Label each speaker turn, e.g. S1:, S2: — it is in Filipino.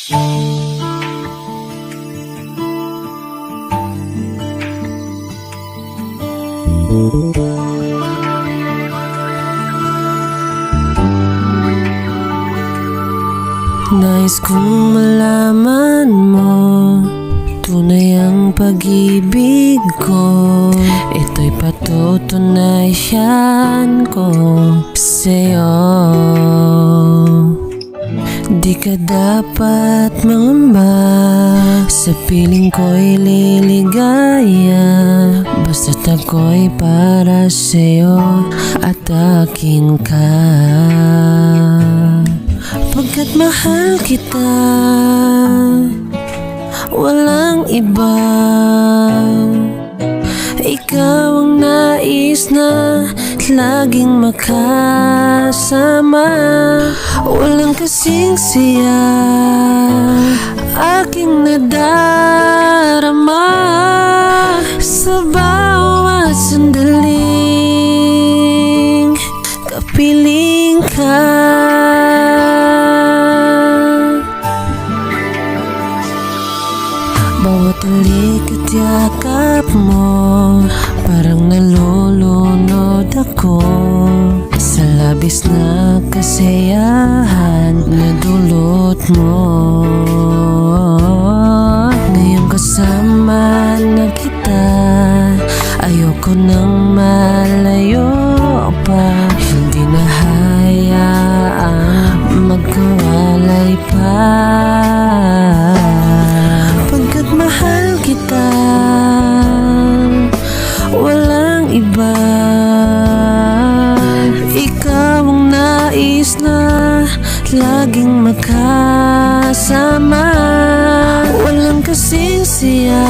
S1: Nais kong malaman mo, tunay ang pag-ibig ko. Ito'y patutunayan ko sa'yo. Di ka dapat mangamba, sa piling ko'y liligaya. Basta't ako'y para sa'yo at akin ka. Pagkat mahal kita, walang iba. Ikaw ang nais na laging makasama. Walang kasing siya aking nadarama sa bawat sandaling kapiling ka. Bawat halik at yakap mo, parang nalulunod ako sa labis na kasiyahan na dulot mo. Ngayong kasama na kita, ayoko nang malayo pa. Hindi na hayaang magkawalay pa. Mahal kita, walang iba. Ikaw ang nais na laging makasama. Walang kasing siya